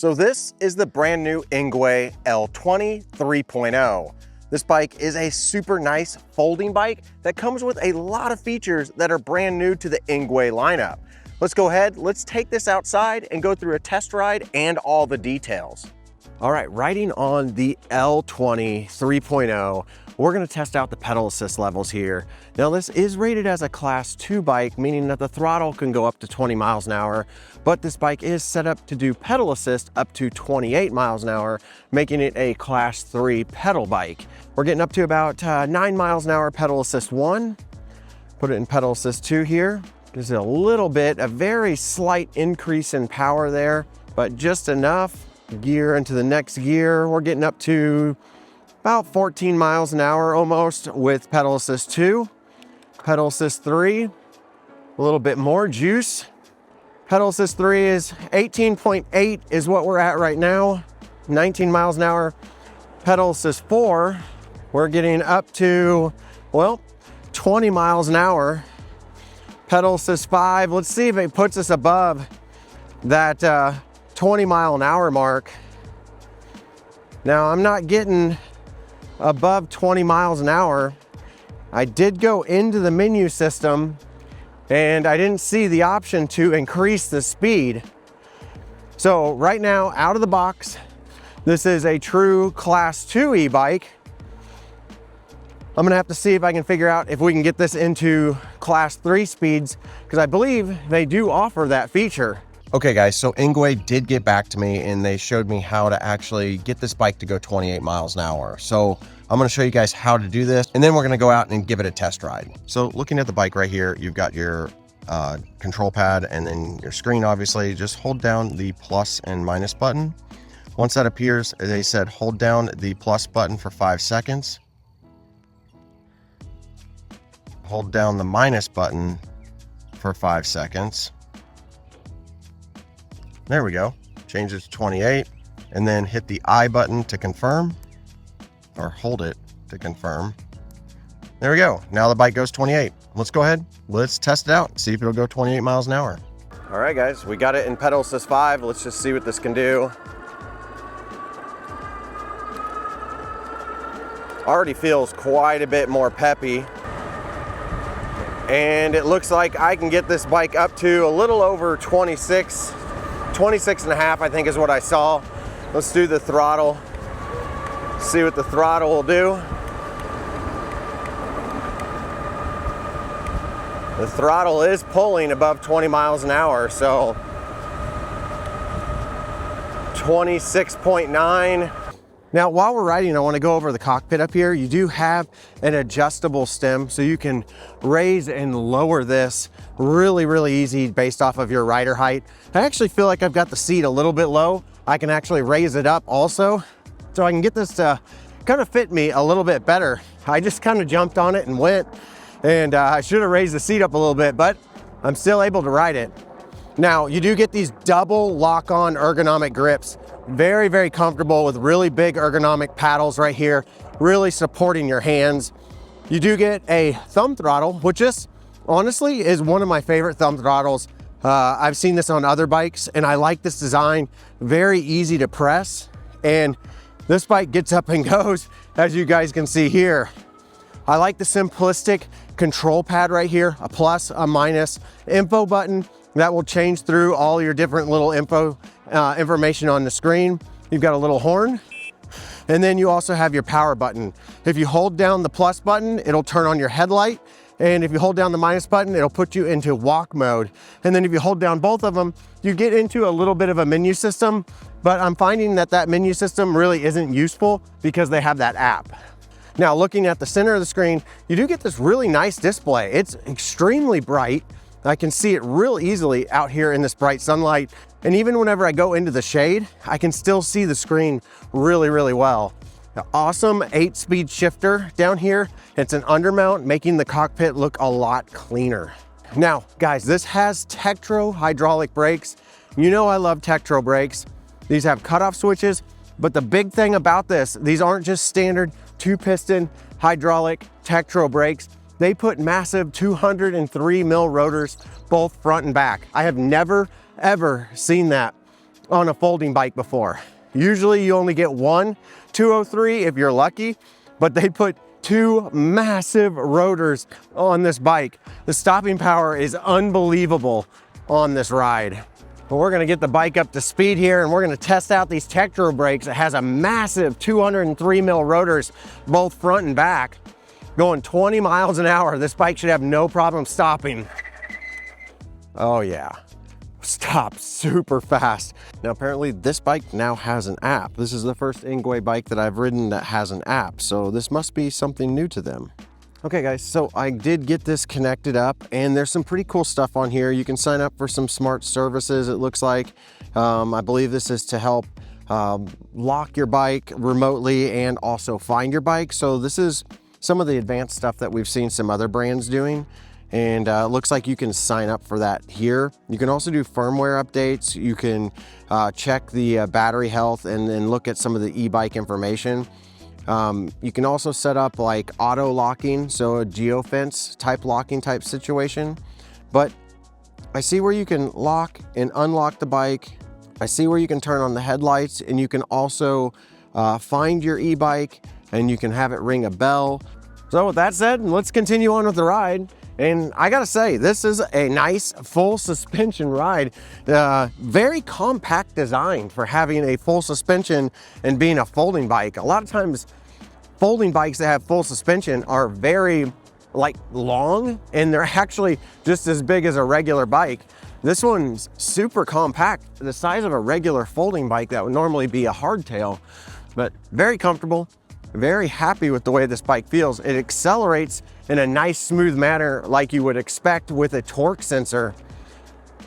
So this is the brand new Engwe L20 3.0. This bike is a super nice folding bike that comes with a lot of features that are brand new to the Engwe lineup. Let's go ahead, let's take this outside and go through a test ride and all the details. All right, riding on the L20 3.0, we're gonna test out the pedal assist levels here. Now this is rated as a class 2 bike, meaning that the throttle can go up to 20 miles an hour, but this bike is set up to do pedal assist up to 28 miles an hour, making it a class 3 pedal bike. We're getting up to about 9 miles an hour pedal assist 1. Put it in pedal assist 2 here. Gives it a little bit, a very slight increase in power there, but just enough. Gear into the next gear, we're getting up to about 14 miles an hour almost with pedal assist 2. Pedal assist 3, a little bit more juice. Pedal assist 3 is 18.8 is what we're at right now, 19 miles an hour. Pedal assist 4, we're getting up to, well, 20 miles an hour. Pedal assist 5, let's see if it puts us above that 20 mile an hour mark. Now I'm not getting above 20 miles an hour. I did go into the menu system and I didn't see the option to increase the speed. So right now, out of the box, this is a true class 2 e-bike. I'm gonna have to see if I can figure out if we can get this into class 3 speeds, because I believe they do offer that feature. Okay guys, so Engwe did get back to me and they showed me how to actually get this bike to go 28 miles an hour. So I'm gonna show you guys how to do this and then we're gonna go out and give it a test ride. So looking at the bike right here, you've got your control pad and then your screen, obviously. Just hold down the plus and minus button. Once that appears, they said hold down the plus button for 5 seconds. Hold down the minus button for 5 seconds. There we go. Change it to 28 and then hit the I button to confirm, or hold it to confirm. There we go. Now the bike goes 28. Let's go ahead. Let's test it out. See if it'll go 28 miles an hour. All right, guys, we got it in pedal assist 5. Let's just see what this can do. Already feels quite a bit more peppy. And it looks like I can get this bike up to a little over 26 and a half, I think is what I saw. Let's do the throttle. See what the throttle will do. The throttle is pulling above 20 miles an hour, so 26.9. Now, while we're riding, I want to go over the cockpit up here. You do have an adjustable stem, so you can raise and lower this really easy based off of your rider height. I actually feel like I've got the seat a little bit low. I can actually raise it up also, so I can get this to kind of fit me a little bit better. I just kind of jumped on it and went, and I should have raised the seat up a little bit, but I'm still able to ride it. Now, you do get these double lock-on ergonomic grips. Very comfortable with really big ergonomic paddles right here, really supporting your hands. You do get a thumb throttle, which is honestly is one of my favorite thumb throttles. I've seen this on other bikes and I like this design. Very easy to press, and this bike gets up and goes, as you guys can see here. I like the simplistic control pad right here, a plus, a minus, info button that will change through all your different little information on the screen. You've got a little horn, and then you also have your power button. If you hold down the plus button, it'll turn on your headlight, and if you hold down the minus button, it'll put you into walk mode. And then if you hold down both of them, you get into a little bit of a menu system, but I'm finding that that menu system really isn't useful because they have that app. Now, looking at the center of the screen, you do get this really nice display. It's extremely bright. I can see it real easily out here in this bright sunlight. And even whenever I go into the shade, I can still see the screen really well. An awesome 8-speed shifter down here. It's an undermount, making the cockpit look a lot cleaner. Now, guys, this has Tektro hydraulic brakes. You know I love Tektro brakes. These have cutoff switches, but the big thing about this, these aren't just standard 2-piston hydraulic Tektro brakes. They put massive 203 mil rotors, both front and back. I have never, ever seen that on a folding bike before. Usually you only get one 203 if you're lucky, but they put two massive rotors on this bike. The stopping power is unbelievable on this ride. But we're gonna get the bike up to speed here, and we're gonna test out these Tektro brakes. It has a massive 203 mil rotors, both front and back, going 20 miles an hour. This bike should have no problem stopping. Oh yeah, stop super fast. Now apparently this bike now has an app. This is the first Engwe bike that I've ridden that has an app, so this must be something new to them. Okay guys, so I did get this connected up, and there's some pretty cool stuff on here. You can sign up for some smart services, it looks like. I believe this is to help lock your bike remotely and also find your bike. So this is some of the advanced stuff that we've seen some other brands doing. And it looks like you can sign up for that here. You can also do firmware updates. You can check the battery health and then look at some of the e-bike information. You can also set up like auto locking, so a geofence type locking type situation. But I see where you can lock and unlock the bike. I see where you can turn on the headlights, and you can also find your e-bike, and you can have it ring a bell. So with that said, let's continue on with the ride. And I gotta say, this is a nice full suspension ride. Very compact design for having a full suspension and being a folding bike. A lot of times folding bikes that have full suspension are very like long, and they're actually just as big as a regular bike. This one's super compact, the size of a regular folding bike that would normally be a hardtail, but very comfortable. Very happy with the way this bike feels. It accelerates in a nice smooth manner like you would expect with a torque sensor.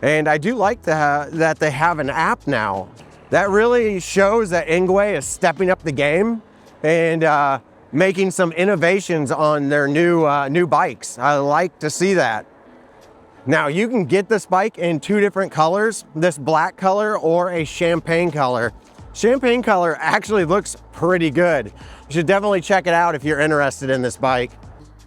And I do like that they have an app now. That really shows that Engwe is stepping up the game and making some innovations on their new bikes. I like to see that. Now you can get this bike in two different colors, this black color or a champagne color. Champagne color actually looks pretty good. You should definitely check it out if you're interested in this bike.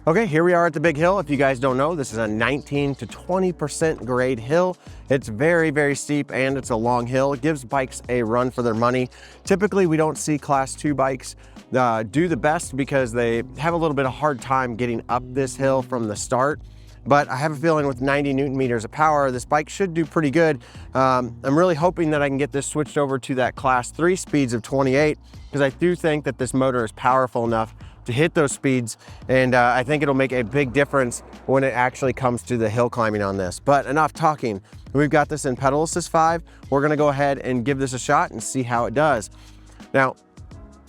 Okay, here we are at the big hill. If you guys don't know, this is a 19 to 20% grade hill. It's very, very steep, and it's a long hill. It gives bikes a run for their money. Typically, we don't see class 2 bikes do the best because they have a little bit of hard time getting up this hill from the start. But I have a feeling with 90 Newton meters of power, this bike should do pretty good. I'm really hoping that I can get this switched over to that class 3 speeds of 28, because I do think that this motor is powerful enough to hit those speeds, and I think it'll make a big difference when it actually comes to the hill climbing on this. But enough talking. We've got this in pedal assist 5. We're gonna go ahead and give this a shot and see how it does. Now,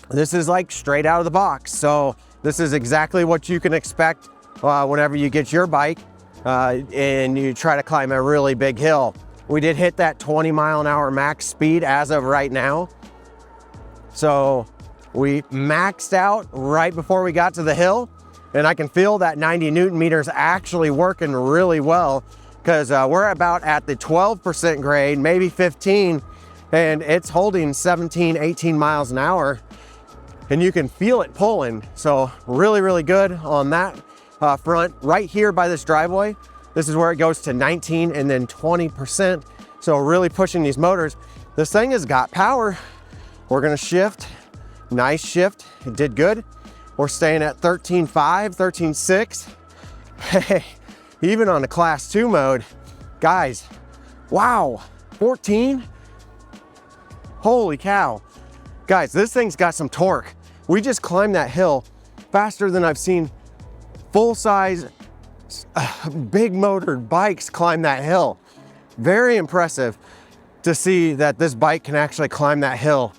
this is like straight out of the box. So this is exactly what you can expect whenever you get your bike and you try to climb a really big hill. We did hit that 20 mile an hour max speed as of right now. So we maxed out right before we got to the hill, and I can feel that 90 Newton meters actually working really well, because we're about at the 12% grade, maybe 15, and it's holding 17, 18 miles an hour, and you can feel it pulling. So really, really good on that front. Right here by this driveway, this is where it goes to 19 and then 20%. So really pushing these motors. This thing has got power. We're gonna shift, nice shift, it did good. We're staying at 13.5, 13.6. Hey, even on the class 2 mode, guys, wow, 14? Holy cow. Guys, this thing's got some torque. We just climbed that hill faster than I've seen full-size, big motored bikes climb that hill. Very impressive to see that this bike can actually climb that hill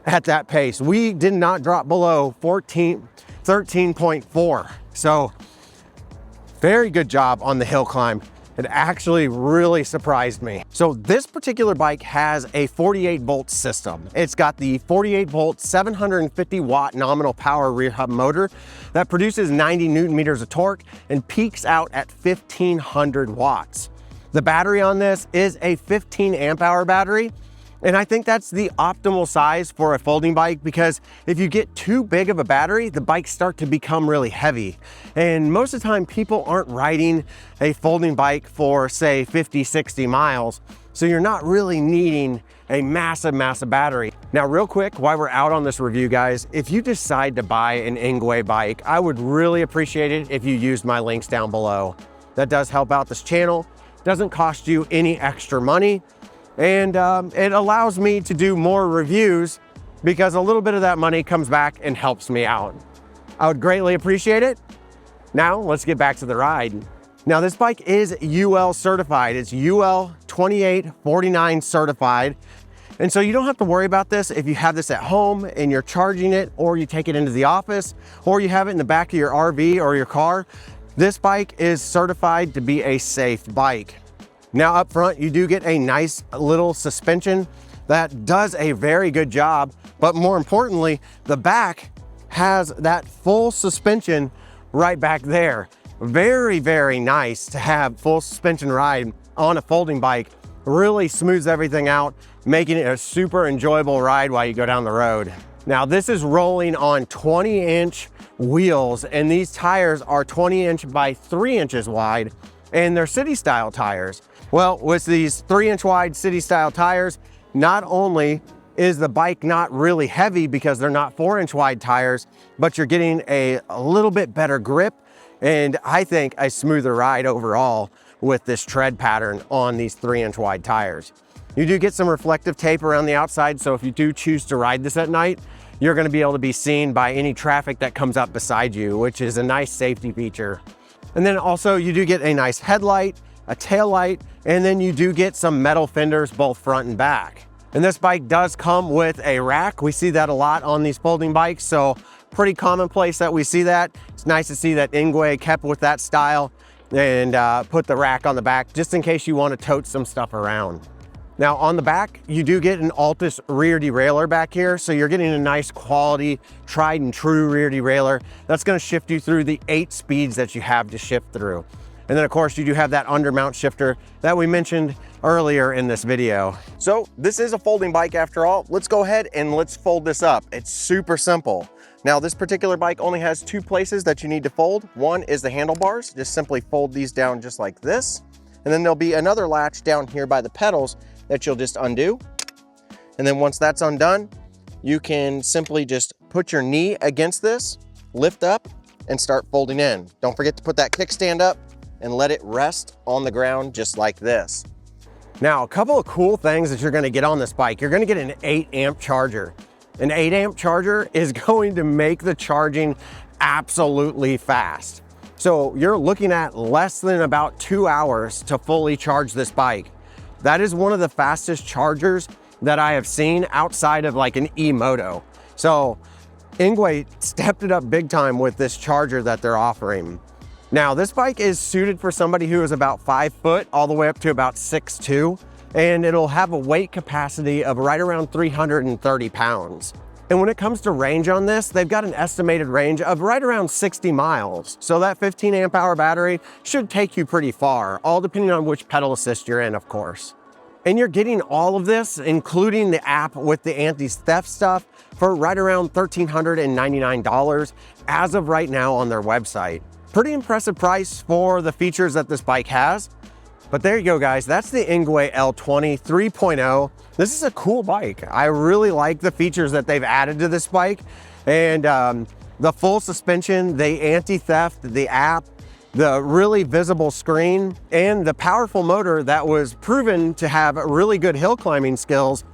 at that pace. We did not drop below 13.4. So very good job on the hill climb. It actually really surprised me. So this particular bike has a 48 volt system. It's got the 48 volt, 750 watt nominal power rear hub motor that produces 90 Newton meters of torque and peaks out at 1500 watts. The battery on this is a 15 amp hour battery. And I think that's the optimal size for a folding bike, because if you get too big of a battery, the bikes start to become really heavy. And most of the time people aren't riding a folding bike for say 50, 60 miles. So you're not really needing a massive, massive battery. Now, real quick, while we're out on this review, guys, if you decide to buy an Engwe bike, I would really appreciate it if you used my links down below. That does help out this channel, doesn't cost you any extra money, and it allows me to do more reviews because a little bit of that money comes back and helps me out. I would greatly appreciate it. Now, let's get back to the ride. Now, this bike is UL certified. It's UL 2849 certified. And so you don't have to worry about this if you have this at home and you're charging it, or you take it into the office, or you have it in the back of your RV or your car. This bike is certified to be a safe bike. Now, up front, you do get a nice little suspension that does a very good job, but more importantly, the back has that full suspension right back there. Very, very nice to have full suspension ride on a folding bike. Really smooths everything out, making it a super enjoyable ride while you go down the road. Now, this is rolling on 20-inch wheels, and these tires are 20-inch by 3 inches wide, and they're city style tires. Well, with these 3-inch wide city style tires, not only is the bike not really heavy because they're not 4-inch wide tires, but you're getting a little bit better grip, and I think a smoother ride overall with this tread pattern on these 3-inch wide tires. You do get some reflective tape around the outside, so if you do choose to ride this at night, you're gonna be able to be seen by any traffic that comes up beside you, which is a nice safety feature. And then also you do get a nice headlight, a tail light, and then you do get some metal fenders both front and back. And this bike does come with a rack. We see that a lot on these folding bikes, so pretty commonplace that we see that. It's nice to see that Engwe kept with that style and put the rack on the back just in case you want to tote some stuff around. Now, on the back, you do get an Altus rear derailleur back here, so you're getting a nice quality, tried and true rear derailleur that's going to shift you through the 8 speeds that you have to shift through. And then, of course, you do have that undermount shifter that we mentioned earlier in this video. So this is a folding bike after all. Let's go ahead and let's fold this up. It's super simple. Now, this particular bike only has 2 places that you need to fold. One is the handlebars. Just simply fold these down just like this. And then there'll be another latch down here by the pedals that you'll just undo. And then once that's undone, you can simply just put your knee against this, lift up, and start folding in. Don't forget to put that kickstand up and let it rest on the ground just like this. Now, a couple of cool things that you're gonna get on this bike. You're gonna get an 8-amp charger. An 8-amp charger is going to make the charging absolutely fast. So you're looking at less than about 2 hours to fully charge this bike. That is one of the fastest chargers that I have seen outside of like an e-moto. So Engwe stepped it up big time with this charger that they're offering. Now, this bike is suited for somebody who is about 5 foot all the way up to about 6'2", and it'll have a weight capacity of right around 330 pounds. And when it comes to range on this, they've got an estimated range of right around 60 miles. So that 15 amp hour battery should take you pretty far, all depending on which pedal assist you're in, of course. And you're getting all of this, including the app with the anti-theft stuff, for right around $1,399 as of right now on their website. Pretty impressive price for the features that this bike has. But there you go, guys. That's the Engwe L20 3.0. This is a cool bike. I really like the features that they've added to this bike. And the full suspension, the anti-theft, the app, the really visible screen, and the powerful motor that was proven to have really good hill climbing skills.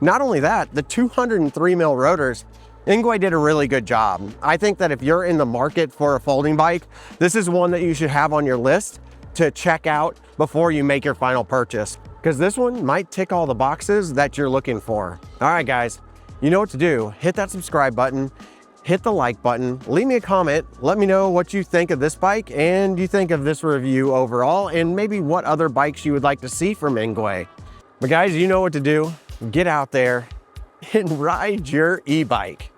Not only that, the 203 mil rotors, Engwe did a really good job. I think that if you're in the market for a folding bike, this is one that you should have on your list to check out before you make your final purchase, because this one might tick all the boxes that you're looking for. All right, guys, you know what to do. Hit that subscribe button, hit the like button, leave me a comment, let me know what you think of this bike and you think of this review overall, and maybe what other bikes you would like to see from Engwe. But guys, you know what to do. Get out there and ride your e-bike.